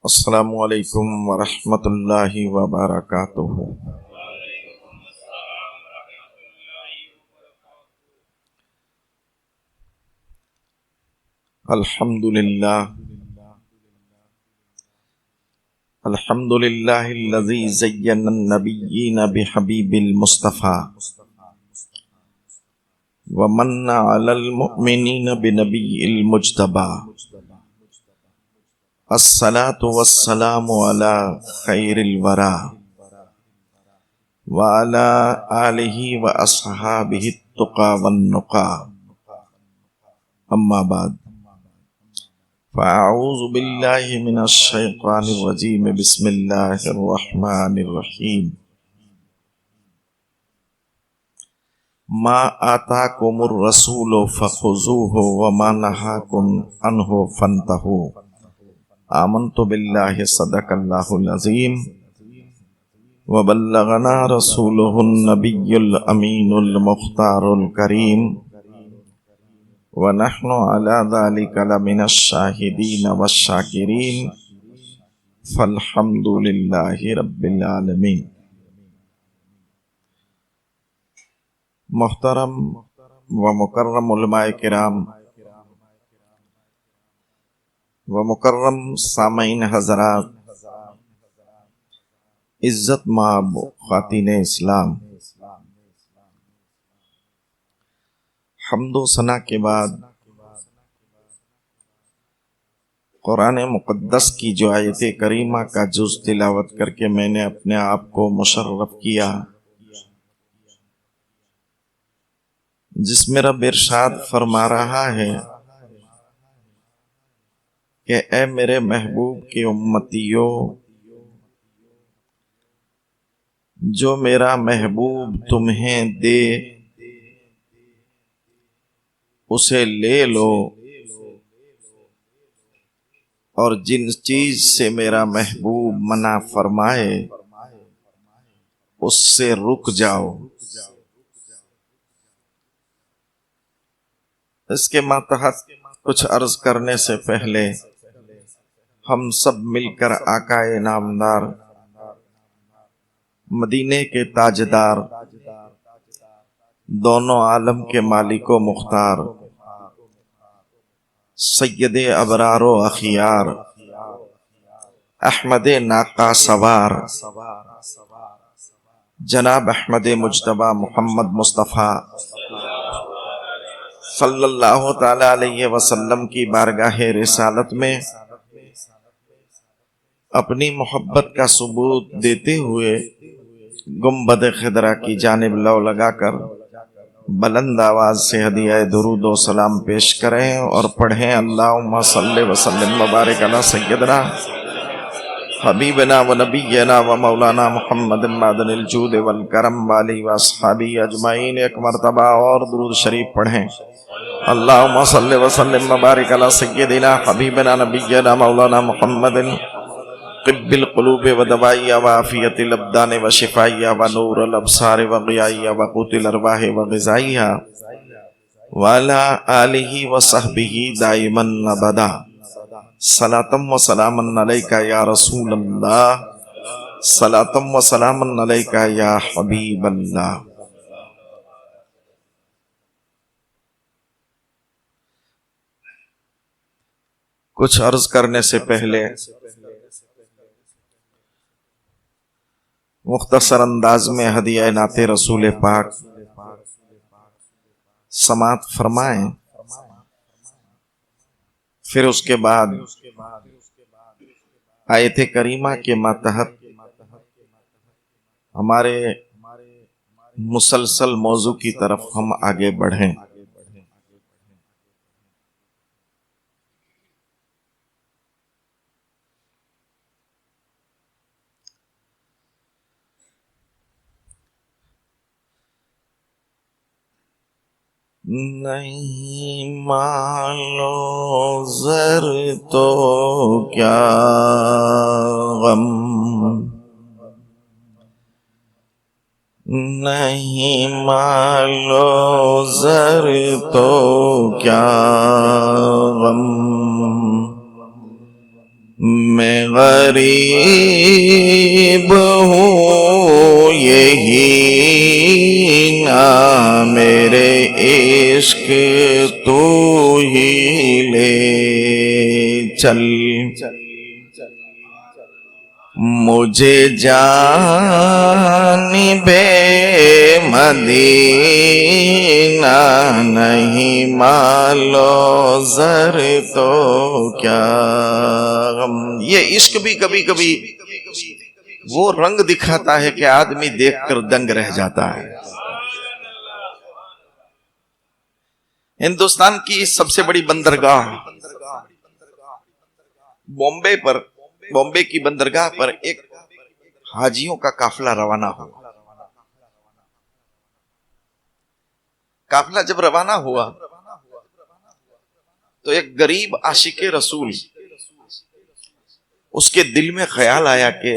السلام علیکم ورحمۃ اللہ وبرکاتہ۔ الحمد للہ الذی زین النبیین بحبیب المصطفیٰ ومن علی المؤمنین بنبی المجتبیٰ۔ الصلاة والسلام علی خیر الورا وعلی آلہ واصحابہ التقی والنقی، اما بعد فاعوذ باللہ من الشیطان الرجیم، بسم اللہ الرحمن الرحیم۔ ما آتاکم الرسول فخذوہ وما نہاکم عنہ فانتہوا۔ آمنت باللہ صدق اللہ العظیم وبلغنا رسولہ النبی الامین المختار الکریم ونحن علی ذلک لمن الشاہدین والشاکرین فالحمد للہ رب العالمین۔ محترم و مکرم علماء کرام و مکرم سامعین حضرات، عزت مآب خواتین اسلام، حمد و ثنا کے بعد قرآن مقدس کی جو آیت کریمہ کا جز تلاوت کر کے میں نے اپنے آپ کو مشرف کیا، جس میں رب ارشاد فرما رہا ہے کہ اے میرے محبوب کی امتیوں، جو میرا محبوب تمہیں دے اسے لے لو، اور جن چیز سے میرا محبوب منع فرمائے اس سے رک جاؤ۔ اس کے ماتحت کچھ عرض کرنے سے پہلے ہم سب مل کر آقا نامدار، مدینے کے تاجدار، دونوں عالم کے مالک و مختار، سید ابرار و اخیار، احمد ناقہ سوار، جناب احمد مجتبی محمد مصطفیٰ صلی اللہ تعالی علیہ وسلم کی بارگاہ رسالت میں اپنی محبت کا ثبوت دیتے ہوئے گنبد خضرا کی جانب لو لگا کر بلند آواز سے ہدیہ درود و سلام پیش کریں اور پڑھیں، اللہم صلی وسلم وبارک علی سیدنا حبیبنا و نبینا و مولانا محمد معدن الجود والکرم والی و اصحابی اجمعین۔ ایک مرتبہ اور درود شریف پڑھیں، اللہم صلی وسلم وبارک علی سیدنا حبیبنا نبینا مولانا محمد طب القلوب و دوائیہ و عافیت الابدان و شفائیہ و نور الابصار و غیائیہ و قوت الارواح و غذائیہ وعلی آلہ و صحبہ دائما ابدا۔ صلاۃ و سلام علیکہ یا رسول اللہ، صلاۃ و سلام علیکہ یا حبیب اللہ۔ کچھ عرض کرنے سے پہلے مختصر انداز میں ہدیہ نعت رسول پاک سماعت فرمائیں، پھر اس کے بعد آیت کریمہ کے ماتحت ہمارے مسلسل موضوع کی طرف ہم آگے بڑھیں۔ نہیں مال و زر تو کیا غم، نہیں مال و زر تو کیا غم، میں غریب ہوں یہی نہ میرے عشق تو ہی لے چل، مجھے جانب مدینہ نہیں مال و زر تو کیا غم۔ یہ عشق بھی کبھی کبھی وہ رنگ دکھاتا ہے کہ آدمی دیکھ کر دنگ رہ جاتا ہے۔ ہندوستان کی سب سے بڑی بندرگاہ بامبے کی بندرگاہ پر ایک حاجیوں کا قافلہ روانہ ہوا۔ قافلہ جب روانہ ہوا تو ایک غریب عاشق رسول، اس کے دل میں خیال آیا کہ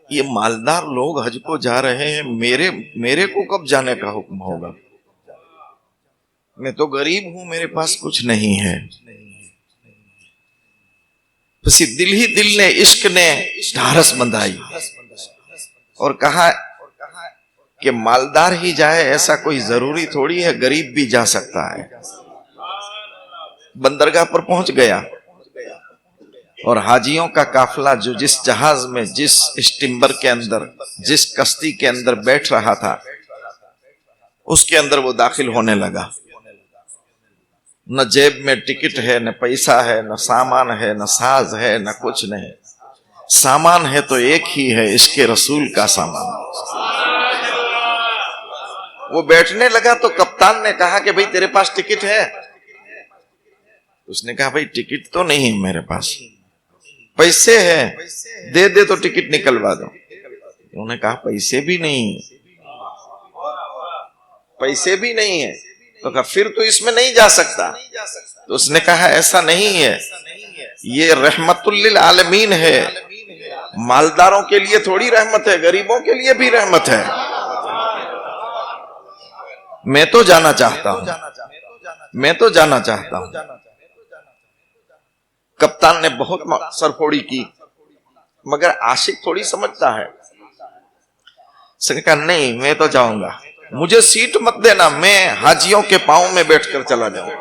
یہ مالدار لوگ حج کو جا رہے ہیں، میرے کو کب جانے کا حکم ہوگا؟ میں تو غریب ہوں، میرے پاس کچھ نہیں ہے۔ بس دل ہی دل نے، عشق نے ڈھارس بندھائی اور کہا کہ مالدار ہی جائے ایسا کوئی ضروری تھوڑی ہے، غریب بھی جا سکتا ہے۔ بندرگاہ پر پہنچ گیا اور حاجیوں کا قافلہ جو جس جہاز میں، جس اسٹیمر کے اندر، جس کشتی کے اندر بیٹھ رہا تھا، اس کے اندر وہ داخل ہونے لگا۔ نہ جیب میں ٹکٹ ہے، نہ پیسہ ہے، نہ سامان ہے، نہ ساز ہے، نہ کچھ نہیں۔ سامان ہے تو ایک ہی ہے، اس کے رسول کا سامان۔ وہ بیٹھنے لگا تو کپتان نے کہا کہ بھئی تیرے پاس ٹکٹ ہے؟ اس نے کہا بھئی ٹکٹ تو نہیں میرے پاس، پیسے ہیں، دے دے تو ٹکٹ نکلوا دو۔ انہوں نے کہا پیسے بھی نہیں ہے۔ تو کہا پھر تو اس میں نہیں جا سکتا۔ تو اس نے کہا ایسا نہیں ہے، یہ رحمت للعالمین ہے، مالداروں کے لیے تھوڑی رحمت ہے، غریبوں کے لیے بھی رحمت ہے۔ میں تو جانا چاہتا ہوں۔ کپتان نے بہت سرفوڑی کی، مگر عاشق تھوڑی سمجھتا ہے۔ اس نے کہا نہیں، میں تو جاؤں گا، مجھے سیٹ مت دینا، میں حاجیوں کے پاؤں میں بیٹھ کر چلا جاؤں گا۔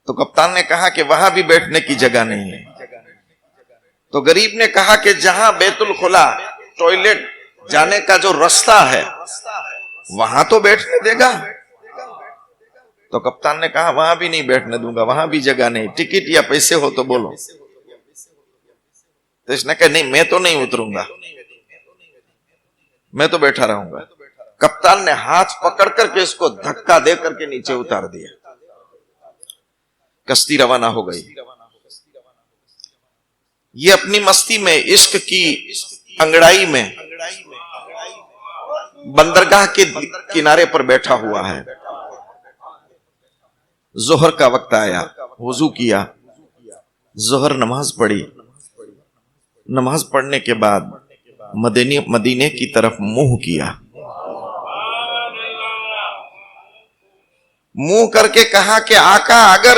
تو کپتان نے کہا کہ وہاں بھی بیٹھنے کی جگہ نہیں ہے۔ تو غریب نے کہا کہ جہاں بیت الخلا، ٹوائلٹ جانے کا جو رستہ ہے، وہاں تو بیٹھنے دے گا۔ تو کپتان نے کہا وہاں بھی نہیں بیٹھنے دوں گا، وہاں بھی جگہ نہیں، ٹکٹ یا پیسے ہو تو بولو۔ تو اس نے کہا نہیں، میں تو نہیں اتروں گا، میں تو بیٹھا رہوں گا۔ کپتان نے ہاتھ پکڑ کر کے اس کو دھکا دے کر کے نیچے اتار دیا۔ کشتی روانہ ہو گئی۔ یہ اپنی مستی میں، عشق کی انگڑائی میں بندرگاہ کے کنارے پر بیٹھا ہوا ہے۔ ظہر کا وقت آیا، وضو کیا، ظہر نماز پڑھی۔ نماز پڑھنے کے بعد مدینے کی طرف منہ کیا، منہ کر کے کہا کہ آقا اگر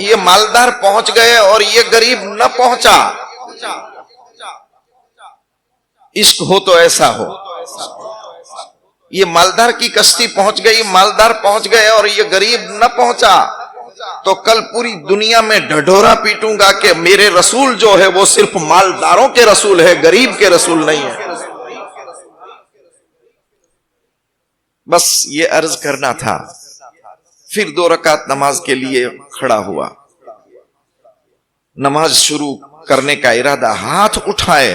یہ مالدار پہنچ گئے اور یہ غریب نہ پہنچا، عشق ہو تو ایسا ہو، یہ مالدار کی کشتی پہنچ گئی، مالدار پہنچ گئے اور یہ غریب نہ پہنچا تو کل پوری دنیا میں ڈھڈورا پیٹوں گا کہ میرے رسول جو ہے وہ صرف مالداروں کے رسول ہے، غریب کے رسول نہیں ہے۔ بس یہ عرض کرنا تھا۔ پھر 2 رکعت نماز کے لیے کھڑا ہوا، نماز شروع کرنے کا ارادہ، ہاتھ اٹھائے۔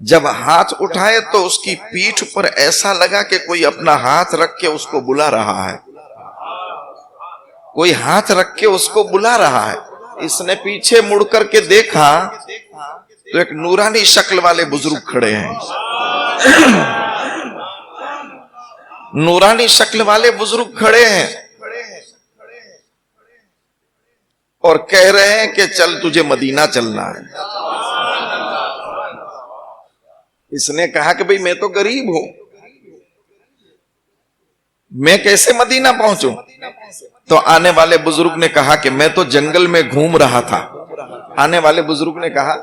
جب ہاتھ اٹھائے تو اس کی پیٹھ پر ایسا لگا کہ کوئی اپنا ہاتھ رکھ کے اس کو بلا رہا ہے، کوئی ہاتھ رکھ کے اس کو بلا رہا ہے۔ اس نے پیچھے مڑ کر کے دیکھا تو ایک نورانی شکل والے بزرگ کھڑے ہیں۔ نورانی شکل والے بزرگ کھڑے ہیں اور کہہ رہے ہیں کہ چل تجھے مدینہ چلنا ہے۔ اس نے کہا کہ بھئی میں تو غریب ہوں، میں کیسے مدینہ پہنچوں؟ تو آنے والے بزرگ نے کہا کہ میں تو جنگل میں گھوم رہا تھا. آنے والے بزرگ نے کہا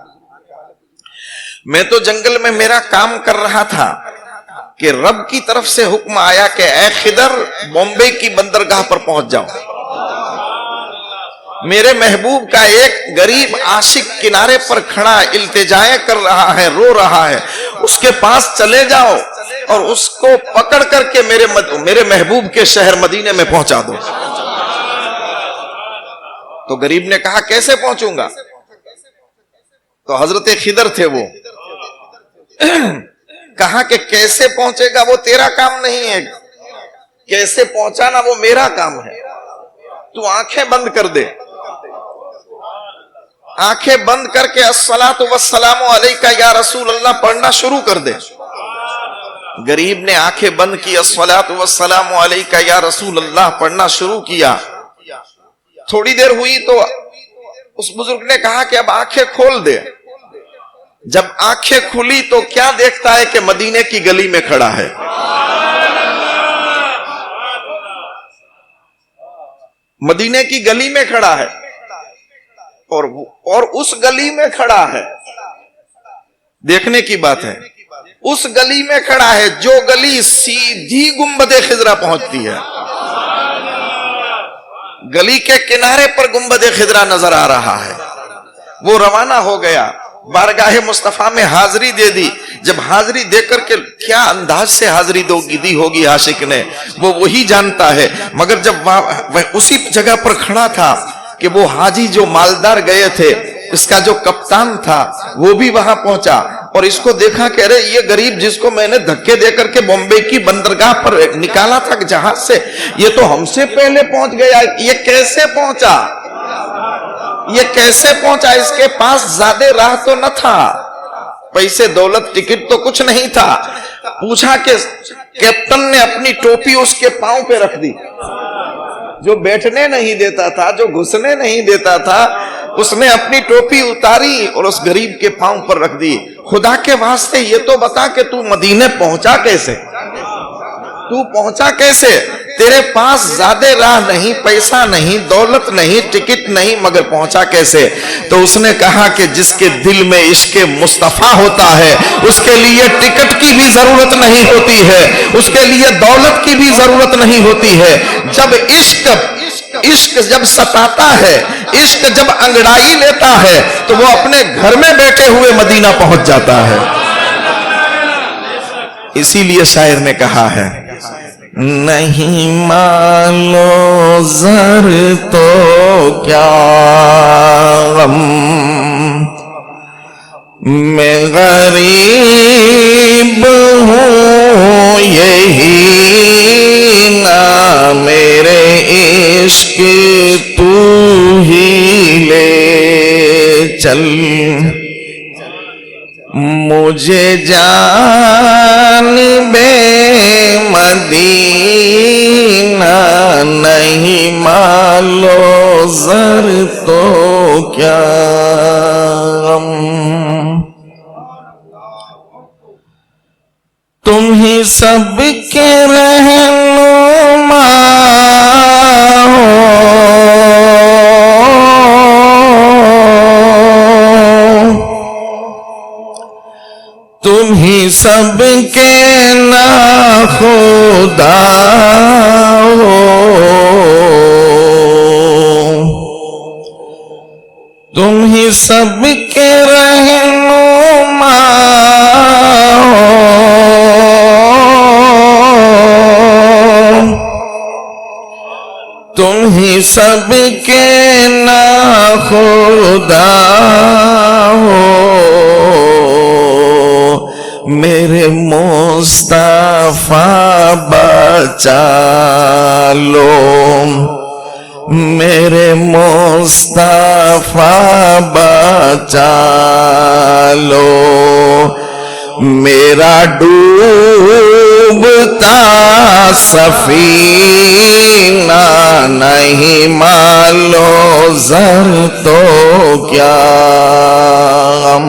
میں تو جنگل میں میرا کام کر رہا تھا کہ رب کی طرف سے حکم آیا کہ اے خضر بمبئی کی بندرگاہ پر پہنچ جاؤ. میرے محبوب کا ایک غریب عاشق کنارے پر کھڑا التجائیں کر رہا ہے, رو رہا ہے, اس کے پاس چلے جاؤ اور اس کو پکڑ کر کے میرے محبوب کے شہر مدینے میں پہنچا دو. تو غریب نے کہا کیسے پہنچوں گا؟ تو حضرت خضر تھے, وہ کہا کہ کیسے پہنچے گا وہ تیرا کام نہیں ہے, کیسے پہنچانا وہ میرا کام ہے. تو آنکھیں بند کر دے, آنکھیں بند کر کے الصلاۃ والسلام علیکہ یا رسول اللہ پڑھنا شروع کر دے. غریب نے آنکھیں بند کی, الصلاۃ والسلام علیکہ یا رسول اللہ پڑھنا شروع کیا. تھوڑی دیر ہوئی تو اس بزرگ نے کہا کہ اب آنکھیں کھول دے. جب آنکھیں کھلی تو کیا دیکھتا ہے کہ مدینے کی گلی میں کھڑا ہے. مدینے کی گلی میں کھڑا ہے اور اس گلی میں کھڑا ہے. دیکھنے کی بات ہے, اس گلی میں کھڑا ہے جو گلی سیدھی گنبد خضرا پہنچتی ہے. گلی کے کنارے پر گنبد خضرا نظر آ رہا ہے. وہ روانہ ہو گیا, بارگاہ مصطفیٰ میں حاضری دے دی. جب حاضری دے کر کے کیا انداز سے حاضری دی ہوگی عاشق نے, وہ وہی جانتا ہے. مگر جب وہ اسی جگہ پر کھڑا تھا کہ وہ حاجی جو مالدار گئے تھے, اس کا جو کپتان تھا وہ بھی وہاں پہنچا اور اس کو دیکھا کہ ارے یہ غریب جس کو میں نے دھکے دے کر کے بمبئی کی بندرگاہ پر نکالا تھا جہاز سے, یہ تو ہم سے پہلے پہنچ گیا. یہ کیسے پہنچا, یہ کیسے پہنچا؟ اس کے پاس زیادہ راہ تو نہ تھا, پیسے دولت ٹکٹ تو کچھ نہیں تھا. پوچھا کہ کیپٹن نے اپنی ٹوپی اس کے پاؤں پہ رکھ دی. جو بیٹھنے نہیں دیتا تھا, جو گھسنے نہیں دیتا تھا, اس نے اپنی ٹوپی اتاری اور اس غریب کے پاؤں پر رکھ دی. خدا کے واسطے یہ تو بتا کہ تو مدینے پہنچا کیسے, تو پہنچا کیسے؟ تیرے پاس زیادہ راہ نہیں, پیسہ نہیں, دولت نہیں, ٹکٹ نہیں, مگر پہنچا کیسے؟ تو اس نے کہا کہ جس کے دل میں عشق مصطفیٰ ہوتا ہے اس کے لیے ٹکٹ کی بھی ضرورت نہیں ہوتی ہے, اس کے لیے دولت کی بھی ضرورت نہیں ہوتی ہے. جب عشق جب ستاتا ہے, عشق جب انگڑائی لیتا ہے تو وہ اپنے گھر میں بیٹھے ہوئے مدینہ پہنچ جاتا ہے. اسی لیے شاعر نے کہا ہے نہیں مالو زر تو کیا غم, میں غریب ہوں یہی نہ میرے عشق تو ہی لے چل. مجھے جانب مدینہ نہیں مالو زر تو کیا غم. تم ہی سب کے رہنما ہو, تم ہی سب کے ناخدا ہو, تم ہی سب کے رہنما ہو, تم ہی سب کے ناخدا ہو. میرے مصطفیٰ بچا لو, میرے مصطفیٰ بچا لو. میرا ڈوبتا سفینہ نہیں مالو زر تو کیا غم.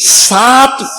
7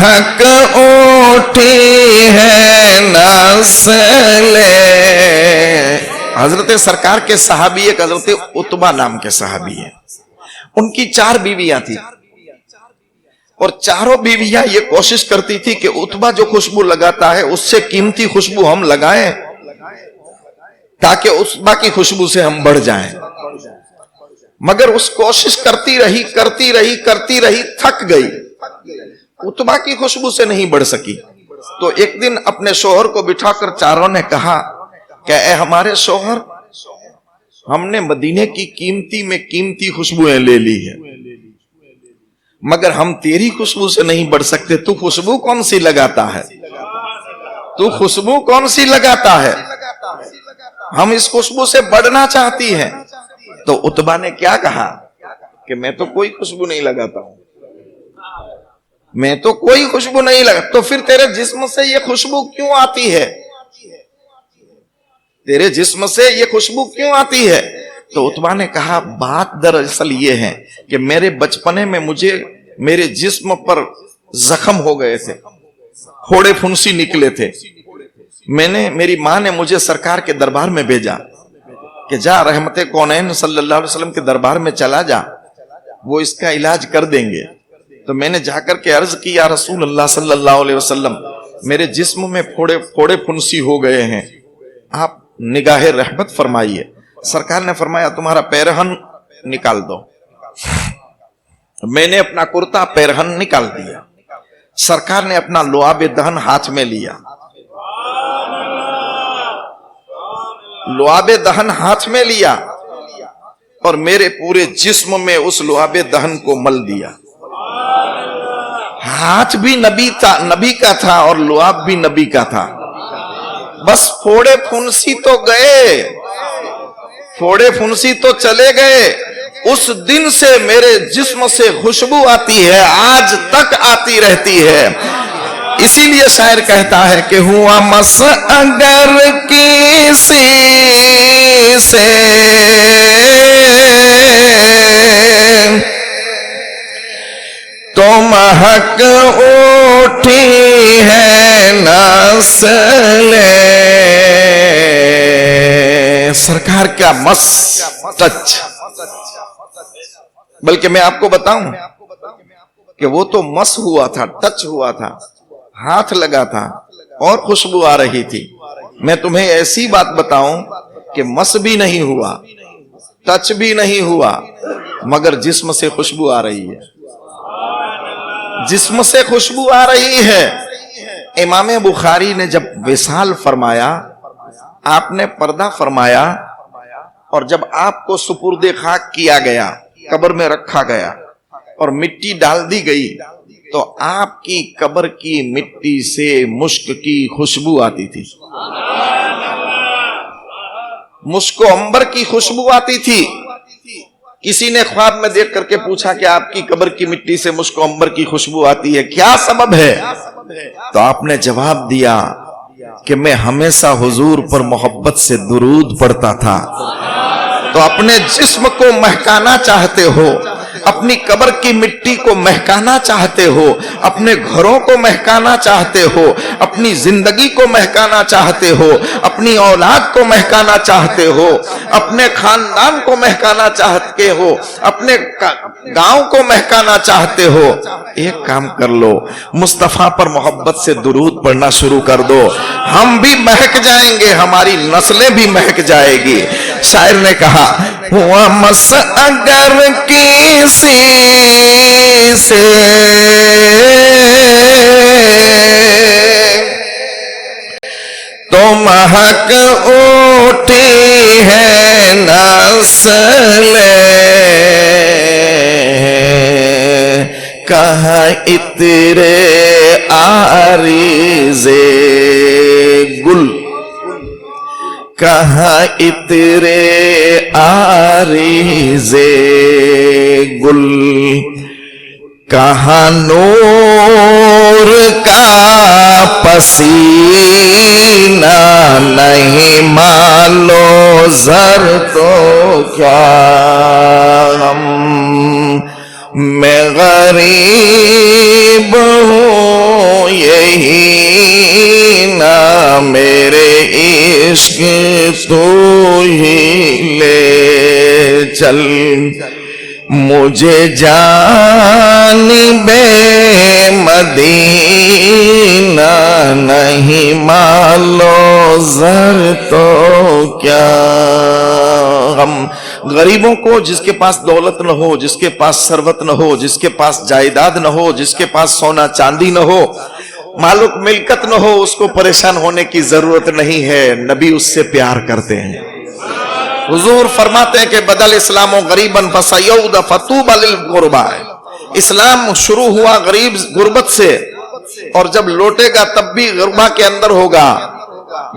مہک اٹھی ہے نسل. حضرت سرکار کے صحابی ایک حضرت عتبہ نام کے صحابی ہیں. ان کی 4 بیویاں تھی اور چاروں بیویاں یہ کوشش کرتی تھی کہ عتبہ جو خوشبو لگاتا ہے اس سے قیمتی خوشبو ہم لگائیں تاکہ عتبہ کی خوشبو سے ہم بڑھ جائیں. مگر اس کوشش کرتی رہی تھک گئی, عتبہ کی خوشبو سے نہیں بڑھ سکی. تو ایک دن اپنے شوہر کو بٹھا کر چاروں نے کہا کہ اے ہمارے شوہر, ہم نے مدینے کی قیمتی میں قیمتی خوشبوئیں لے لی ہیں مگر ہم تیری خوشبو سے نہیں بڑھ سکتے. تو خوشبو کون سی لگاتا ہے, تو خوشبو کون سی لگاتا ہے, ہم اس خوشبو سے بڑھنا چاہتی ہیں. تو عتبہ نے کیا کہا کہ میں تو کوئی خوشبو نہیں لگاتا ہوں, میں تو کوئی خوشبو نہیں لگا. تو پھر تیرے جسم سے یہ خوشبو کیوں آتی ہے, تیرے جسم سے یہ خوشبو کیوں آتی ہے؟ تو عتبہ نے کہا بات دراصل یہ ہے کہ میرے بچپنے میں مجھے میرے جسم پر زخم ہو گئے تھے, پھوڑے پھنسی نکلے تھے. میری ماں نے مجھے سرکار کے دربار میں بھیجا کہ جا رحمت کونین صلی اللہ علیہ وسلم کے دربار میں چلا جا, وہ اس کا علاج کر دیں گے. تو میں نے جا کر کے عرض کی یا رسول اللہ صلی اللہ علیہ وسلم, میرے جسم میں پھوڑے پھنسی ہو گئے ہیں, آپ نگاہ رحمت فرمائیے. سرکار نے فرمایا تمہارا پیرہن نکال دو. میں نے اپنا کرتا پیرہن نکال دیا. سرکار نے اپنا لعاب دہن ہاتھ میں لیا, لعاب دہن ہاتھ میں لیا اور میرے پورے جسم میں اس لعاب دہن کو مل دیا. ہاتھ بھی نبی کا تھا اور لعاب بھی نبی کا تھا. بس پھوڑے پھنسی تو گئے, پھوڑے پھنسی تو چلے گئے. اس دن سے میرے جسم سے خوشبو آتی ہے, آج تک آتی رہتی ہے. اسی لیے شاعر کہتا ہے کہ ہوا مس اگر کسی سے تو مہک اٹھی ہے نسل. سرکار کا مس ٹچ, بلکہ میں آپ کو بتاؤں کہ وہ تو مس ہوا تھا, ٹچ ہوا تھا, ہاتھ لگا تھا اور خوشبو آ رہی تھی. میں تمہیں ایسی بات بتاؤں کہ مس بھی نہیں ہوا, ٹچ بھی نہیں ہوا, مگر جسم سے خوشبو آ رہی ہے, جسم سے خوشبو آ رہی ہے. امام بخاری نے جب وصال فرمایا, آپ نے پردہ فرمایا اور جب آپ کو سپرد خاک کیا گیا, قبر میں رکھا گیا اور مٹی ڈال دی گئی, تو آپ کی قبر کی مٹی سے مشک کی خوشبو آتی تھی, مشک و عنبر کی خوشبو آتی تھی. کسی نے خواب میں دیکھ کر کے پوچھا کہ آپ کی قبر کی مٹی سے مشک و عنبر کی خوشبو آتی ہے, کیا سبب ہے؟ تو آپ نے جواب دیا کہ میں ہمیشہ حضور پر محبت سے درود پڑھتا تھا. تو اپنے جسم کو مہکانا چاہتے ہو, اپنی قبر کی مٹی کو مہکانا چاہتے ہو, اپنے گھروں کو مہکانا چاہتے ہو, اپنی زندگی کو مہکانا چاہتے ہو, اپنی اولاد کو مہکانا چاہتے ہو, اپنے خاندان کو مہکانا چاہتے ہو, اپنے گاؤں کو مہکانا چاہتے ہو, ایک کام کر لو, مصطفیٰ پر محبت سے درود پڑھنا شروع کر دو. ہم بھی مہک جائیں گے, ہماری نسلیں بھی مہک جائے گی. شاعر نے کہا ہوا مس اگر کسی سے تو مہک اٹھی ہے نسل. کہاں عطر عارض گل, کہاں عطر عارض گل, کہاں نور کا پسینہ نہیں مالو زر تو کیا غم, میں غریب ہوں میرے عشق تو ہی لے چل مجھے جانب مدینہ نہیں مالو زر تو کیا غم غریبوں کو جس کے پاس دولت نہ ہو جس کے پاس ثروت نہ ہو جس کے پاس جائیداد نہ ہو جس کے پاس سونا چاندی نہ ہو مالک ملکت نہ ہو اس کو پریشان ہونے کی ضرورت نہیں ہے نبی اس سے پیار کرتے ہیں حضور فرماتے ہیں کہ بدل اسلام و غریباً فسیعود فطوبى للغرباء اسلام شروع ہوا غریب غربت سے اور جب لوٹے گا تب بھی غربا کے اندر ہوگا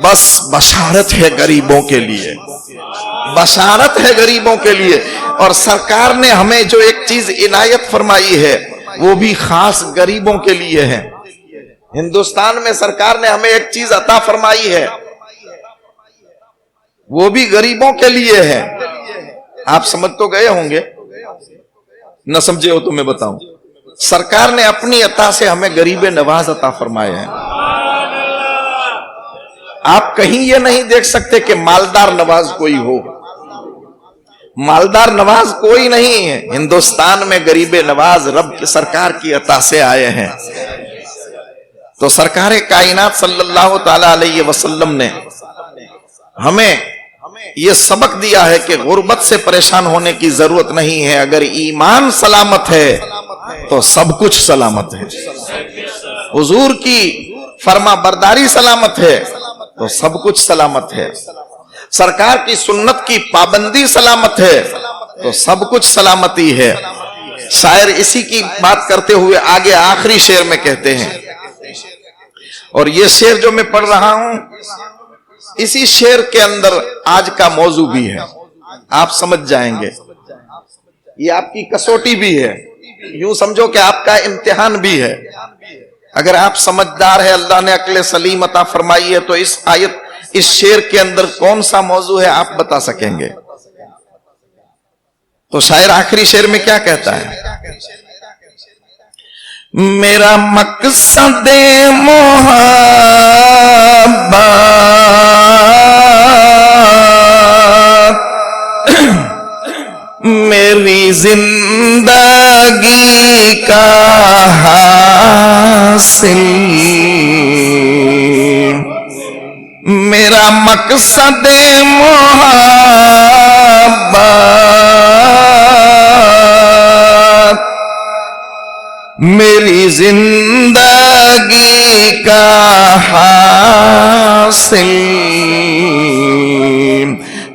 بس بشارت ہے غریبوں کے لیے بشارت ہے غریبوں کے لیے اور سرکار نے ہمیں جو ایک چیز عنایت فرمائی ہے وہ بھی خاص غریبوں کے لیے ہے ہندوستان میں سرکار نے ہمیں ایک چیز عطا فرمائی ہے وہ بھی غریبوں کے لیے ہے آپ سمجھ تو گئے ہوں گے نہ سمجھے ہو تو میں بتاؤں سرکار نے اپنی عطا سے ہمیں غریب نواز عطا فرمائے ہیں آپ کہیں یہ نہیں دیکھ سکتے کہ مالدار نواز کوئی ہو مالدار نواز کوئی نہیں ہے ہندوستان میں غریب نواز رب کی سرکار کی عطا سے آئے ہیں تو سرکار کائنات صلی اللہ تعالی علیہ وسلم نے ہمیں یہ سبق دیا ہے کہ غربت سے پریشان ہونے کی ضرورت نہیں ہے اگر ایمان سلامت ہے تو سب کچھ سلامت ہے حضور کی فرما برداری سلامت ہے تو سب کچھ سلامت ہے سرکار کی سنت کی پابندی سلامت ہے تو سب کچھ سلامتی ہے شاعر اسی کی بات کرتے ہوئے آگے آخری شعر میں کہتے ہیں اور یہ شعر جو میں پڑھ رہا ہوں اسی شعر کے اندر آج کا موضوع بھی ہے آپ سمجھ جائیں گے یہ آپ کی کسوٹی بھی ہے یوں سمجھو کہ آپ کا امتحان بھی ہے اگر آپ سمجھدار ہے اللہ نے عقل سلیم عطا فرمائی ہے تو اس آیت اس شعر کے اندر کون سا موضوع ہے آپ بتا سکیں گے تو شاعر آخری شعر میں کیا کہتا ہے میرا مقصد محبت میری زندگی کا حاصل میرا مقصد محبت میری زندگی کا حاصل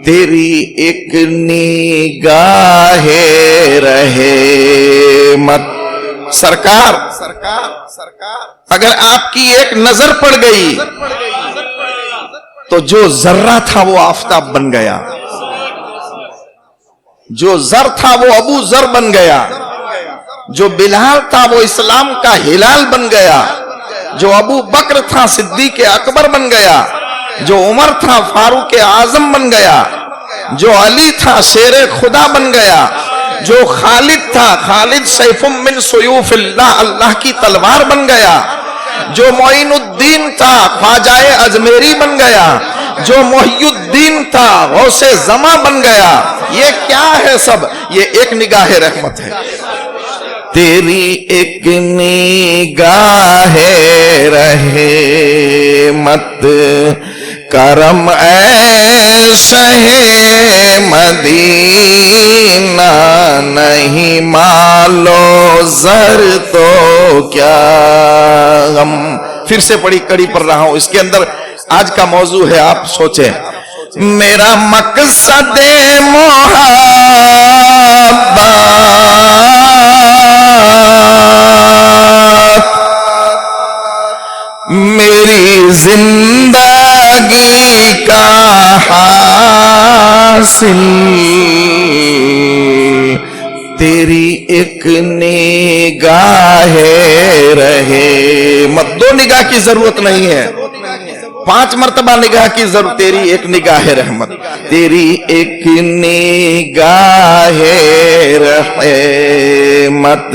تیری ایک نگاہ رحمت سرکار اگر آپ کی ایک نظر پڑ گئی تو جو ذرہ تھا وہ آفتاب بن گیا جو زر تھا وہ ابو ذر بن گیا جو بلال تھا وہ اسلام کا ہلال بن گیا جو ابو بکر تھا صدیق اکبر بن گیا جو عمر تھا فاروق اعظم بن گیا جو علی تھا شیر خدا بن گیا جو خالد تھا خالد سیف من سیوف اللہ اللہ کی تلوار بن گیا جو معین الدین تھا خواجہ اجمیری بن گیا جو محی الدین تھا غوث زماں بن گیا یہ کیا ہے سب یہ ایک نگاہ رحمت ہے تیری ایک نگاہ رحمت کرم اے شہ مدینہ نہیں مالو زر تو کیا غم پھر سے پڑی کڑی پڑھ رہا ہوں اس کے اندر آج کا موضوع ہے آپ سوچیں میرا مقصد محبت میری زندگی کا حاصل تیری ایک نگاہ رحمت دو نگاہ کی ضرورت نہیں ہے 5 مرتبہ نگاہ کی ضرورت تیری ایک نگاہ رحمت تیری ایک نگاہ رحمت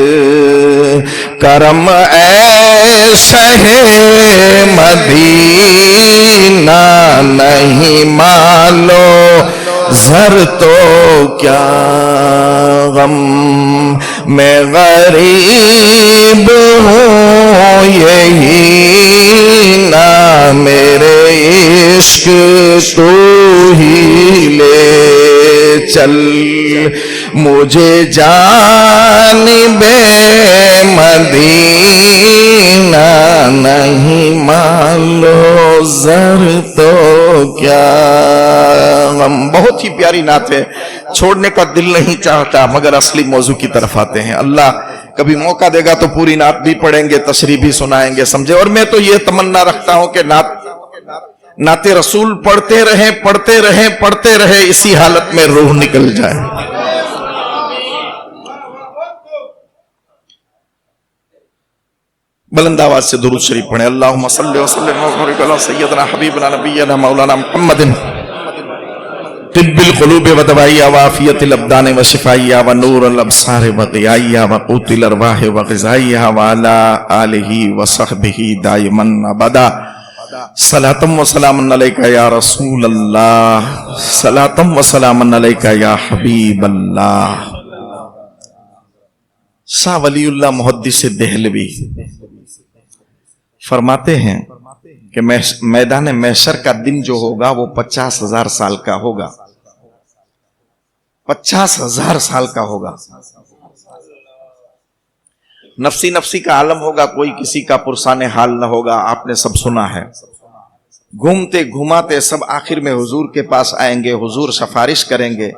کرم ایسا ہے مدینہ نہیں مالو زر تو کیا غم میں غریب ہوں یہی نہ میرے عشق تو ہی لے چل مجھے جانب مدینہ نہیں مالو زر تو کیا غم. بہت ہی پیاری نعت ہے, چھوڑنے کا دل نہیں چاہتا, مگر اصلی موضوع کی طرف آتے ہیں. اللہ کبھی موقع دے گا تو پوری نعت بھی پڑھیں گے, تشریح بھی سنائیں گے, سمجھے. اور میں تو یہ تمنا رکھتا ہوں کہ نعت رسول پڑھتے رہیں پڑھتے رہیں پڑھتے رہے, اسی حالت میں روح نکل جائے. بلند آواز سے درود شریف پڑھیں. اللہم صلی وسلم وبارک علی سیدنا حبیبنا نبینا مولانا محمد طب القلوب و دوائیہ و عافیت الابدان و شفائیہ و نور الابصار و ضیائیہ و قوت الارواح و غذائیہ و علی آلہ و صحبہ دائما ابدا. صلاۃ و سلام علیکہ یا رسول اللہ, صلاۃ و سلام علیکہ یا حبیب اللہ. شاہ ولی اللہ محدث دہلوی فرماتے ہیں کہ میدان محشر کا دن جو ہوگا وہ 50,000 سال کا ہوگا. 50,000 سال کا ہوگا. نفسی نفسی کا عالم ہوگا, کوئی کسی کا پرسان حال نہ ہوگا. آپ نے سب سنا ہے. گھومتے گھماتے سب آخر میں حضور کے پاس آئیں گے. حضور سفارش کریں گے,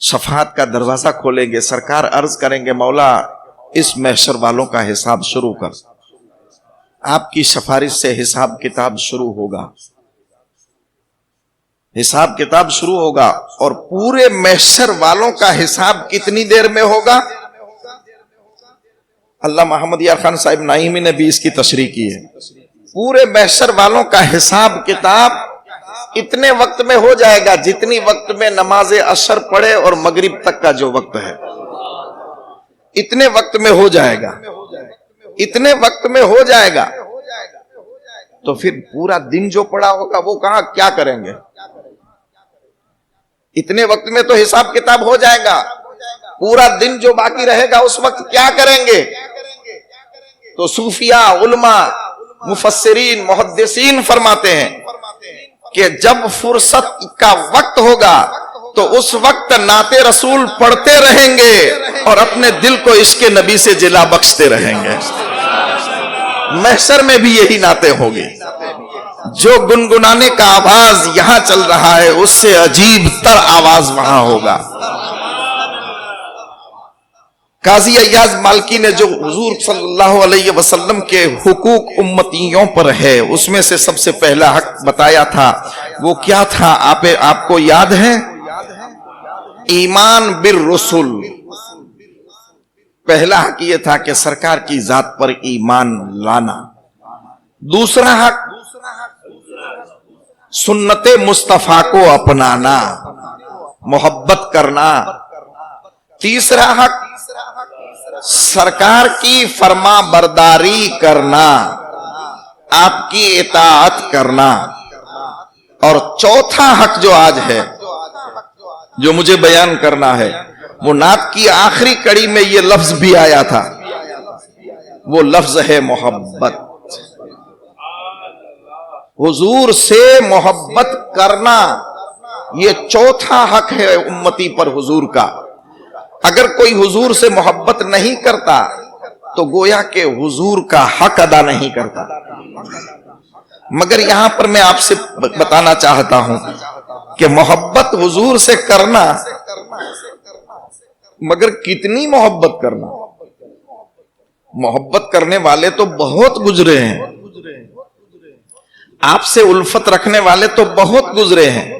شفاعت کا دروازہ کھولیں گے. سرکار عرض کریں گے مولا اس محشر والوں کا حساب شروع کر. آپ کی سفارش سے حساب کتاب شروع ہوگا. حساب کتاب شروع ہوگا اور پورے محشر والوں کا حساب کتنی دیر میں ہوگا؟ اللہ محمد یار خان صاحب نعیمی نے بھی اس کی تشریح کی ہے. پورے محشر والوں کا حساب کتاب اتنے وقت میں ہو جائے گا جتنی وقت میں نماز عصر پڑھے اور مغرب تک کا جو وقت ہے, اتنے وقت میں ہو جائے گا. اتنے وقت میں ہو جائے گا تو پھر پورا دن جو پڑا ہوگا وہ کہاں کیا کریں گے؟ اتنے وقت میں تو حساب کتاب ہو جائے گا, پورا دن جو باقی رہے گا اس وقت کیا کریں گے؟ تو صوفیاء, علماء, مفسرین, محدثین فرماتے ہیں کہ جب فرصت کا وقت ہوگا تو اس وقت نعت رسول پڑھتے رہیں گے اور اپنے دل کو عشق نبی سے جلا بخشتے رہیں گے. محشر میں بھی یہی نعتیں ہوگی. جو گنگنانے کا آواز یہاں چل رہا ہے اس سے عجیب تر آواز وہاں ہوگا. قاضی ایاز مالکی نے جو حضور صلی اللہ علیہ وسلم کے حقوق امتیوں پر ہے اس میں سے سب سے پہلا حق بتایا تھا. وہ کیا تھا آپ کو یاد ہے؟ ایمان بالرسل. پہلا حق یہ تھا کہ سرکار کی ذات پر ایمان لانا. دوسرا حق سنت مصطفیٰ کو اپنانا, محبت کرنا. تیسرا حق سرکار کی فرما برداری کرنا, آپ کی اطاعت کرنا. اور چوتھا حق جو آج ہے, جو مجھے بیان کرنا ہے, وہ نعت کی آخری کڑی میں یہ لفظ بھی آیا تھا, وہ لفظ ہے محبت. حضور سے محبت کرنا یہ چوتھا حق ہے امتی پر حضور کا. اگر کوئی حضور سے محبت نہیں کرتا تو گویا کہ حضور کا حق ادا نہیں کرتا. مگر یہاں پر میں آپ سے بتانا چاہتا ہوں کہ محبت حضور سے کرنا, مگر کتنی محبت کرنا. محبت کرنے والے تو بہت گزرے ہیں, آپ سے الفت رکھنے والے تو بہت گزرے ہیں,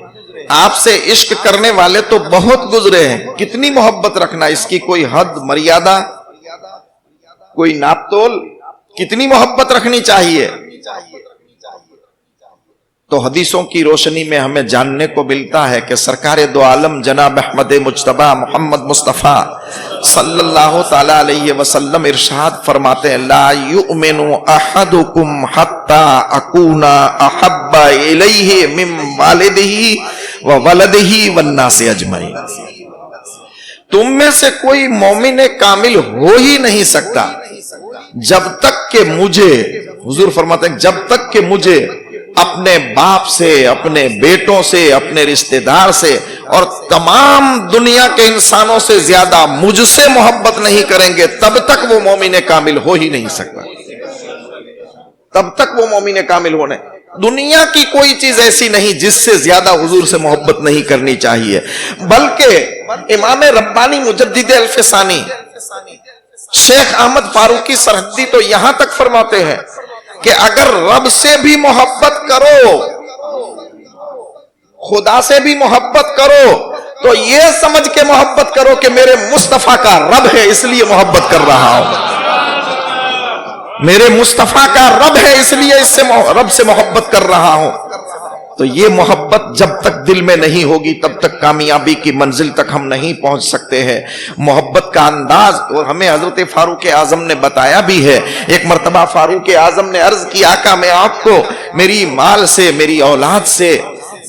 آپ سے عشق کرنے والے تو بہت گزرے ہیں. کتنی محبت رکھنا, اس کی کوئی حد مریادہ, کوئی ناپ تول؟ کتنی محبت رکھنی چاہیے؟ تو حدیثوں کی روشنی میں ہمیں جاننے کو ملتا ہے کہ سرکار دو عالم جناب احمد مجتبی محمد مصطفیٰ صلی اللہ تعالی علیہ وسلم ارشاد فرماتے ہیں لا یؤمن احدکم حتی اکون احب الیہ من والدہ وولدہ والناس اجمعین. تم میں سے کوئی مومن کامل ہو ہی نہیں سکتا جب تک کہ مجھے، حضور فرماتے ہیں جب تک کہ مجھے اپنے باپ سے، اپنے بیٹوں سے، اپنے رشتہ دار سے اور تمام دنیا کے انسانوں سے زیادہ مجھ سے محبت نہیں کریں گے تب تک وہ مومن کامل ہو ہی نہیں سکتا. تب تک وہ مومن کامل ہونے. دنیا کی کوئی چیز ایسی نہیں جس سے زیادہ حضور سے محبت نہیں کرنی چاہیے. بلکہ امام ربانی مجدد الفسانی شیخ احمد فاروقی سرحدی تو یہاں تک فرماتے ہیں کہ اگر رب سے بھی محبت کرو، خدا سے بھی محبت کرو، تو یہ سمجھ کے محبت کرو کہ میرے مصطفیٰ کا رب ہے اس لیے محبت کر رہا ہوں، میرے مصطفیٰ کا رب ہے اس لیے اس سے رب سے محبت کر رہا ہوں. تو یہ محبت جب تک دل میں نہیں ہوگی تب تک کامیابی کی منزل تک ہم نہیں پہنچ سکتے ہیں. محبت کا انداز اور ہمیں حضرت فاروق اعظم نے بتایا بھی ہے. ایک مرتبہ فاروق اعظم نے عرض کی آقا میں آپ کو میری مال سے، میری اولاد سے،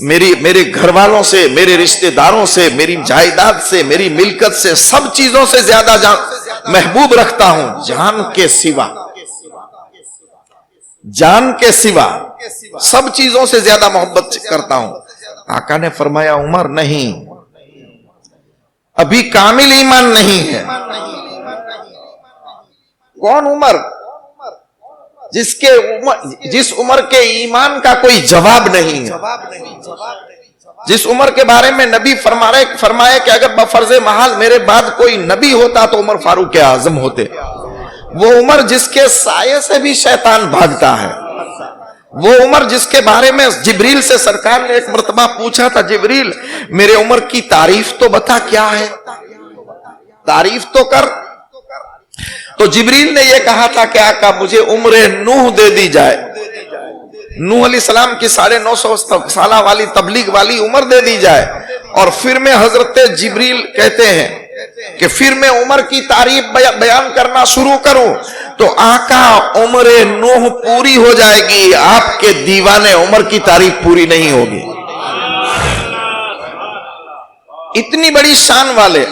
میرے گھر والوں سے، میرے رشتہ داروں سے، میری جائیداد سے، میری ملکت سے، سب چیزوں سے زیادہ محبوب رکھتا ہوں، جان کے سوا، جان کے سوا سب چیزوں سے زیادہ محبت کرتا ہوں. آقا نے فرمایا عمر نہیں، ابھی کامل ایمان نہیں ہے. کون عمر؟ جس عمر کے ایمان کا کوئی جواب نہیں ہے، جس عمر کے بارے میں نبی فرمائے کہ اگر بفرض محال میرے بعد کوئی نبی ہوتا تو عمر فاروق اعظم ہوتے. وہ عمر جس کے سائے سے بھی شیطان بھاگتا ہے، وہ عمر جس کے بارے میں جبریل سے سرکار نے ایک مرتبہ پوچھا تھا جبریل میرے عمر کی تعریف تو بتا کیا ہے، تعریف تو کر. تو جبریل نے یہ کہا تھا کہ آقا مجھے عمر نوح دے دی جائے، نوح علیہ السلام کی 950 سالہ والی تبلیغ والی عمر دے دی جائے، اور پھر میں حضرت جبریل کہتے ہیں کہ پھر میں عمر کی تعریف بیان کرنا شروع کروں تو آقا عمر نوح پوری ہو جائے گی، آپ کے دیوانے عمر کی تعریف پوری نہیں ہوگی. اتنی بڑی شان والے.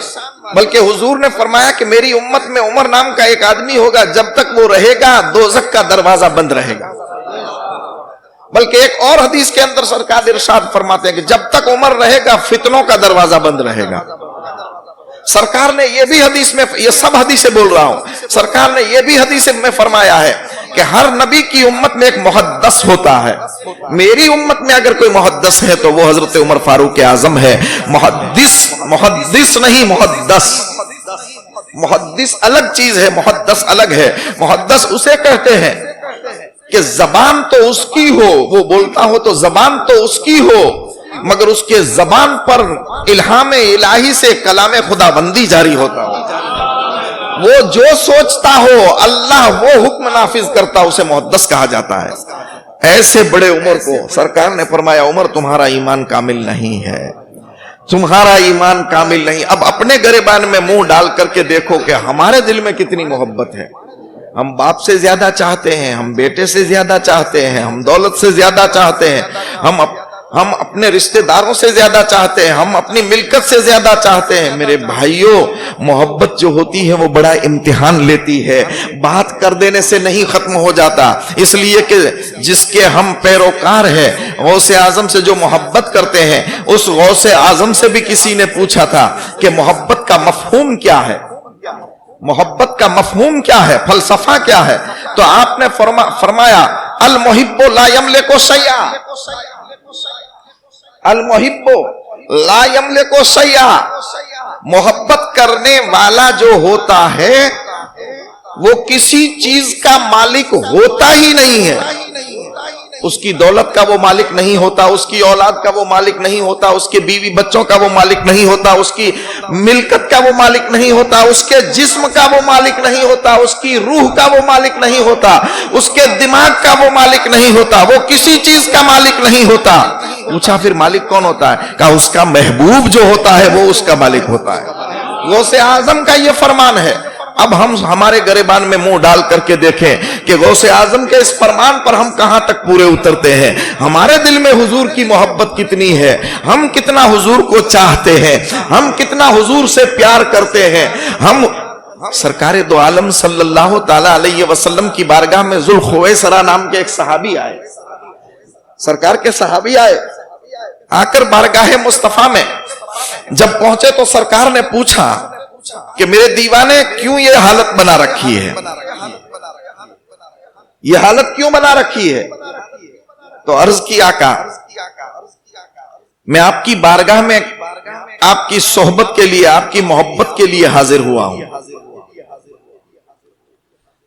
بلکہ حضور نے فرمایا کہ میری امت میں عمر نام کا ایک آدمی ہوگا، جب تک وہ رہے گا دوزخ کا دروازہ بند رہے گا. بلکہ ایک اور حدیث کے اندر سرکار ارشاد فرماتے ہیں کہ جب تک عمر رہے گا فتنوں کا دروازہ بند رہے گا. سرکار نے یہ بھی حدیث میں، یہ سب حدیثیں بول رہا ہوں، سرکار نے یہ بھی حدیث میں فرمایا ہے کہ ہر نبی کی امت میں ایک محدث ہوتا ہے. میری امت میں اگر کوئی محدث ہے تو وہ حضرت عمر فاروق اعظم ہے. محدث نہیں، محدث. محدث الگ چیز ہے، محدث الگ ہے. محدث اسے کہتے ہیں کہ زبان تو اس کی ہو، وہ بولتا ہو تو زبان تو اس کی ہو، مگر اس کے زبان پر الہام الہی سے کلام خدا بندی جاری ہوتا ہو. وہ جو سوچتا ہو اللہ وہ حکم نافذ کرتا، اسے محدث کہا جاتا ہے. ایسے بڑے عمر کو سرکار نے فرمایا عمر تمہارا ایمان کامل نہیں ہے، تمہارا ایمان کامل نہیں. اب اپنے گریبان میں منہ ڈال کر کے دیکھو کہ ہمارے دل میں کتنی محبت ہے. ہم باپ سے زیادہ چاہتے ہیں، ہم بیٹے سے زیادہ چاہتے ہیں، ہم دولت سے زیادہ چاہتے ہیں، ہم اپنے رشتہ داروں سے زیادہ چاہتے ہیں، ہم اپنی ملکت سے زیادہ چاہتے ہیں. میرے بھائیوں محبت جو ہوتی ہے وہ بڑا امتحان لیتی ہے، بات کر دینے سے نہیں ختم ہو جاتا. اس لیے کہ جس کے ہم پیروکار ہیں، غوث اعظم سے جو محبت کرتے ہیں، اس غوث اعظم سے بھی کسی نے پوچھا تھا کہ محبت کا مفہوم کیا ہے، محبت کا مفہوم کیا ہے، فلسفہ کیا ہے. تو آپ نے فرمایا المحب لا یملک شیئا، المحب لا یملک شیئا. محبت کرنے والا جو ہوتا ہے وہ کسی چیز کا مالک ہوتا ہی نہیں ہے. اس کی دولت کا وہ مالک نہیں ہوتا، اس کی اولاد کا وہ مالک نہیں ہوتا، اس کے بیوی بچوں کا وہ مالک نہیں ہوتا، اس کی ملکت کا وہ مالک نہیں ہوتا، اس کے جسم کا وہ مالک نہیں ہوتا، اس کی روح کا وہ مالک نہیں ہوتا، اس کے دماغ کا وہ مالک نہیں ہوتا، وہ کسی چیز کا مالک نہیں ہوتا. پوچھا پھر مالک کون ہوتا ہے؟ کہا اس کا محبوب جو ہوتا ہے وہ اس کا مالک ہوتا ہے. غوث اعظم کا یہ فرمان ہے. اب ہم ہمارے گریبان میں منہ ڈال کر کے دیکھیں کہ غوث اعظم کے اس فرمان پر ہم کہاں تک پورے اترتے ہیں. ہمارے دل میں حضور کی محبت کتنی ہے, ہم کتنا حضور کو چاہتے ہیں, ہم کتنا حضور سے پیار کرتے ہیں. ہم سرکار دو عالم صلی اللہ تعالی علیہ وسلم کی بارگاہ میں ذوالخویسرہ نام کے ایک صحابی آئے, سرکار کے صحابی آئے, آ کر بارگاہ مصطفیٰ میں جب پہنچے تو سرکار نے پوچھا کہ میرے دیوانے کیوں یہ حالت بنا رکھی ہے, یہ حالت کیوں بنا رکھی ہے؟ تو عرض کی آقا میں آپ کی بارگاہ میں آپ کی صحبت کے لیے, آپ کی محبت کے لیے حاضر ہوا ہوں.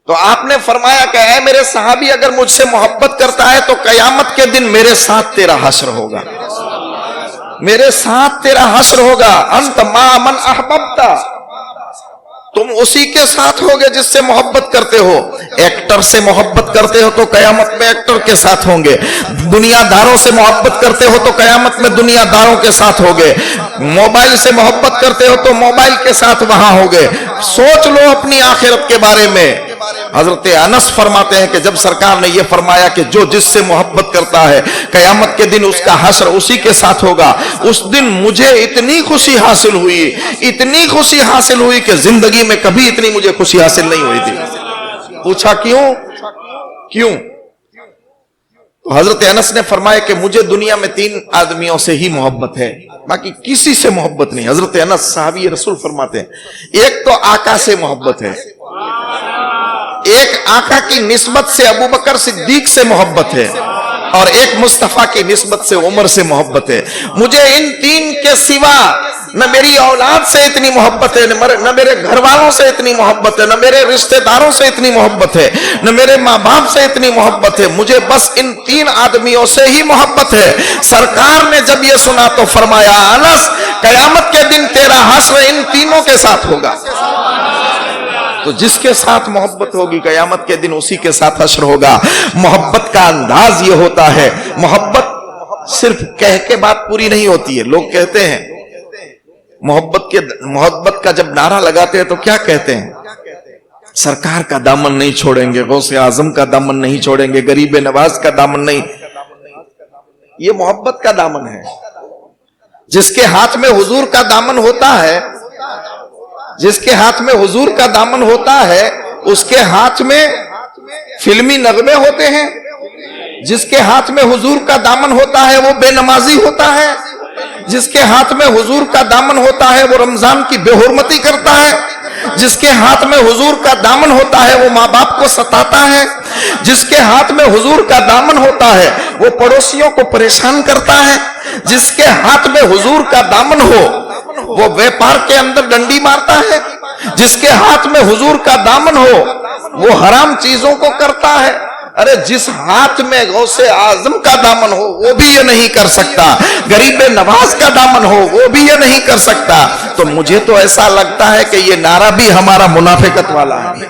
تو آپ نے فرمایا کہ اے میرے صحابی, اگر مجھ سے محبت کرتا ہے تو قیامت کے دن میرے ساتھ تیرا حشر ہوگا, میرے ساتھ تیرا حشر ہوگا. انت ما من احببت, تم اسی کے ساتھ ہوگے جس سے محبت کرتے ہو. ایکٹر سے محبت کرتے ہو تو قیامت میں ایکٹر کے ساتھ ہوں گے, دنیا داروں سے محبت کرتے ہو تو قیامت میں دنیا داروں کے ساتھ ہوگے, موبائل سے محبت کرتے ہو تو موبائل کے ساتھ وہاں ہوگے. سوچ لو اپنی آخرت کے بارے میں. حضرت انس فرماتے ہیں کہ جب سرکار نے یہ فرمایا کہ جو جس سے محبت کرتا ہے قیامت کے دن اس کا حشر اسی کے ساتھ ہوگا, اس دن مجھے اتنی خوشی حاصل ہوئی, اتنی خوشی حاصل ہوئی کہ زندگی میں کبھی اتنی مجھے خوشی حاصل نہیں ہوئی تھی. پوچھا کیوں؟ کیوں؟ تو حضرت انس نے فرمایا کہ مجھے دنیا میں 3 آدمیوں سے ہی محبت ہے, باقی کسی سے محبت نہیں. حضرت انس صحابی رسول فرماتے ہیں ایک تو آقا سے محبت ہے, ایک آقا کی نسبت سے ابو بکر صدیق سے محبت ہے, اور ایک مصطفیٰ کی نسبت سے عمر سے محبت ہے. مجھے ان 3 کے سوا نہ میری اولاد سے اتنی محبت ہے, نہ میرے گھر والوں سے اتنی محبت ہے, نہ میرے رشتہ داروں سے اتنی محبت ہے, نہ میرے ماں باپ سے اتنی محبت ہے. مجھے بس ان 3 آدمیوں سے ہی محبت ہے. سرکار نے جب یہ سنا تو فرمایا انس قیامت کے دن تیرا حشر ان تینوں کے ساتھ ہوگا. تو جس کے ساتھ محبت ہوگی قیامت کے دن اسی کے ساتھ حشر ہوگا. محبت کا انداز یہ ہوتا ہے, محبت صرف کہہ کے بات پوری نہیں ہوتی ہے. لوگ کہتے ہیں محبت کا جب نعرہ لگاتے ہیں تو کیا کہتے ہیں؟ سرکار کا دامن نہیں چھوڑیں گے, غوث اعظم کا دامن نہیں چھوڑیں گے, غریب نواز کا دامن نہیں. یہ محبت کا دامن ہے. جس کے ہاتھ میں حضور کا دامن ہوتا ہے, جس کے ہاتھ میں حضور کا دامن ہوتا ہے اس کے ہاتھ میں فلمی نغمے ہوتے ہیں. جس کے ہاتھ میں حضور کا دامن ہوتا ہے وہ بے نمازی ہوتا ہے. جس کے ہاتھ میں حضور کا دامن ہوتا ہے وہ رمضان کی بے حرمتی کرتا ہے. جس کے ہاتھ میں حضور کا دامن ہوتا ہے وہ ماں باپ کو ستاتا ہے. جس کے ہاتھ میں حضور کا دامن ہوتا ہے وہ پڑوسیوں کو پریشان کرتا ہے. جس کے ہاتھ میں حضور کا دامن ہو وہ ویپار کے اندر ڈنڈی مارتا ہے. جس کے ہاتھ میں حضور کا دامن ہو وہ حرام چیزوں کو کرتا ہے. ارے جس ہاتھ میں غوث اعظم کا دامن ہو وہ بھی یہ نہیں کر سکتا, غریب نواز کا دامن ہو وہ بھی یہ نہیں کر سکتا. تو مجھے تو ایسا لگتا ہے کہ یہ نعرہ بھی ہمارا منافقت والا ہے,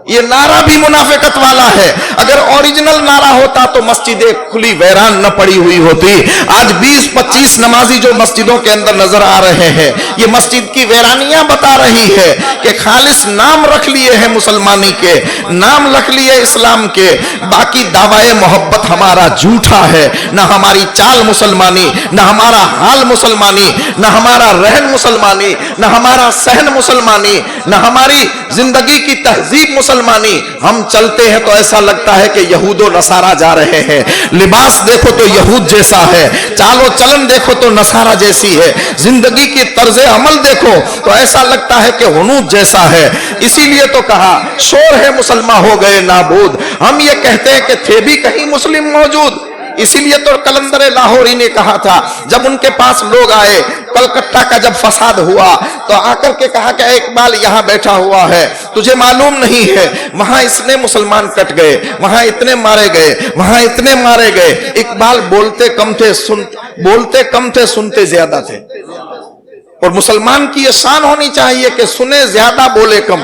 یہ نعرہ بھی منافقت والا ہے. اگر اوریجنل نعرہ ہوتا تو مسجدیں کھلی ویران نہ پڑی ہوئی ہوتی. آج 20-25 نمازی جو مسجدوں کے اندر نظر آ رہے ہیں یہ مسجد کی ویرانیاں بتا رہی ہے کہ خالص نام رکھ لیے ہیں مسلمانی کے, نام رکھ لیے اسلام کے, باقی دعوی محبت ہمارا جھوٹا ہے. نہ ہماری چال مسلمانی, نہ ہمارا حال مسلمانی, نہ ہمارا رہن مسلمانی, نہ ہمارا سہن مسلمانی, نہ ہماری زندگی کی تہذیب مسلمانی. ہم چلتے ہیں تو ایسا لگتا ہے کہ یہود و نصارہ جا رہے ہیں. لباس دیکھو تو یہود جیسا ہے, چال و چلن دیکھو تو نصارہ جیسی ہے, زندگی کی طرز عمل دیکھو تو ایسا لگتا ہے کہ ہنود جیسا ہے. اسی لیے تو کہا شور ہے مسلمان ہو گئے نابود. ہم یہ کہتے ہیں کہ تھے بھی کہیں مسلم موجود. اسی لیے تو کلندر لاہوری نے کہا تھا جب ان کے پاس لوگ آئے, کلکتہ کا جب فساد ہوا تو آ کر کے کہا کہ اقبال یہاں بیٹھا ہوا ہے, تجھے معلوم نہیں ہے وہاں اتنے مسلمان کٹ گئے, وہاں اتنے مارے گئے, وہاں اتنے مارے گئے. اقبال بولتے کم تھے سنتے زیادہ تھے. اور مسلمان کی یہ شان ہونی چاہیے کہ سنے زیادہ بولے کم.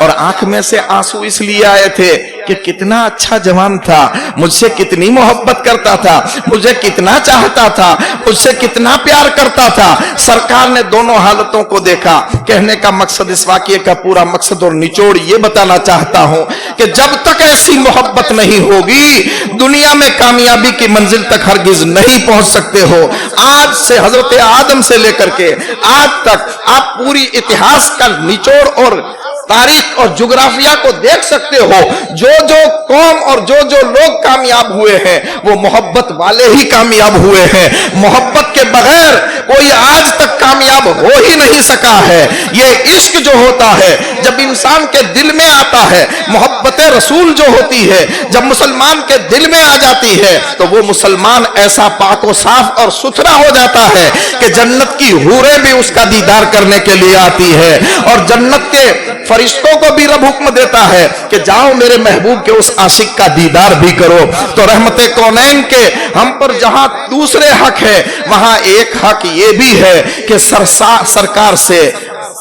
اور آنکھ میں سے آنسو اس لیے آئے تھے کہ کتنا اچھا جوان تھا, مجھ سے کتنی محبت کرتا تھا, مجھے کتنا چاہتا تھا, مجھ سے کتنا پیار کرتا تھا. سرکار نے دونوں حالتوں کو دیکھا. کہنے کا مقصد, اس واقعے کا پورا مقصد اور نچوڑ یہ بتانا چاہتا ہوں کہ جب تک ایسی محبت نہیں ہوگی دنیا میں کامیابی کی منزل تک ہرگز نہیں پہنچ سکتے ہو. آج سے حضرت آدم سے لے کر کے آج تک آپ پوری اتہاس کا نچوڑ اور تاریخ اور جغرافیہ کو دیکھ سکتے ہو. جو جو قوم اور جو جو لوگ کامیاب ہوئے ہیں وہ محبت والے ہی کامیاب ہوئے ہیں. محبت کے بغیر کوئی آج تک کامیاب ہو ہی نہیں سکا ہے. یہ عشق جو ہوتا ہے جب انسان کے دل میں آتا ہے, محبت رسول جو ہوتی ہے جب مسلمان کے دل میں آ جاتی ہے تو وہ مسلمان ایسا پاک و صاف اور ستھرا ہو جاتا ہے کہ جنت کی حوریں بھی اس کا دیدار کرنے کے لیے آتی ہے. اور جنت کے فرشتوں کو بھی رب حکم دیتا ہے کہ جاؤ میرے محبوب کے اس عاشق کا دیدار بھی کرو. تو رحمت کونین کے ہم پر جہاں دوسرے حق ہے وہاں ایک حق یہ بھی ہے کہ سرکار سے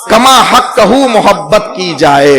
کما حق کہو محبت کی جائے,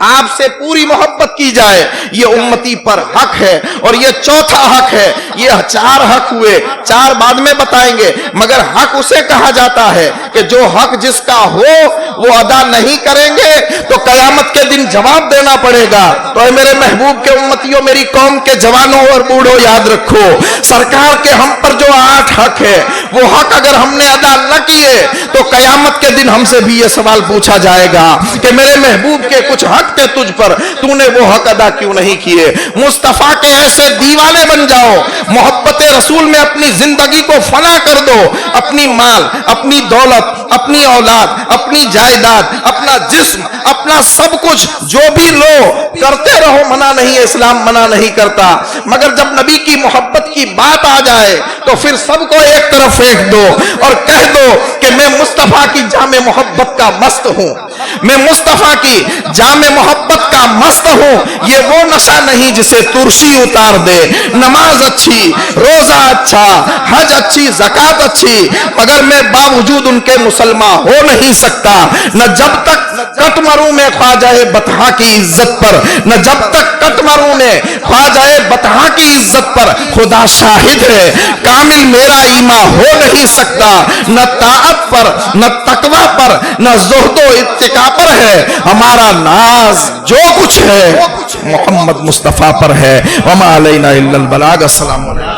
آپ سے پوری محبت کی جائے. یہ امتی پر حق ہے. اور یہ چوتھا حق ہے. یہ 4 حق ہوئے, 4 بعد میں بتائیں گے, مگر حق اسے کہا جاتا ہے کہ جو حق جس کا ہو وہ ادا نہیں کریں گے تو قیامت کے دن جواب دینا پڑے گا. تو اے میرے محبوب کے امتیوں, میری قوم کے جوانوں اور بوڑھوں, یاد رکھو سرکار کے ہم پر جو 8 حق ہے وہ حق اگر ہم نے ادا نہ کیے تو قیامت کے دن ہم سے بھی یہ سوال پوچھا جائے گا کہ میرے محبوب کے کچھ حق تھے تجھ پر, تو نے وہ حق ادا کیوں نہیں کیے. مصطفیٰ کے ایسے دیوانے بن جاؤ, محبت رسول میں اپنی زندگی کو فنا کر دو. اپنی مال, اپنی دولت, اپنی اولاد, اپنی جائیداد, اپنا جسم, اپنا سب کچھ جو بھی لو کرتے رہو, منع نہیں, اسلام منع نہیں کرتا. مگر جب نبی کی محبت کی بات آ جائے تو پھر سب کو ایک طرف پھینک دو اور کہہ دو کہ میں مصطفیٰ کی جام محبت کا مست ہوں, میں مصطفیٰ کی جام محبت کا مست ہوں. یہ وہ نشہ نہیں جسے ترشی اتار دے. نماز اچھی, روزہ اچھا, حج اچھی, زکات اچھی, مگر میں باوجود ان کے مسلمان ہو نہیں سکتا. نہ جب تک کٹ مروں میں خواجہ بطحا کی عزت پر, نہ جب تک کٹ مروں میں خواجہ بطحا کی عزت پر, خدا شاہد ہے کامل میرا ایمان ہو نہیں سکتا. نہ طاعت پر, نہ تقوی پر, نہ زہد و اتقا پر ہے. ہمارا ناز جو کچھ ہے محمد مصطفیٰ پر ہے. وما علینا الا البلاغ. السلام علیکم.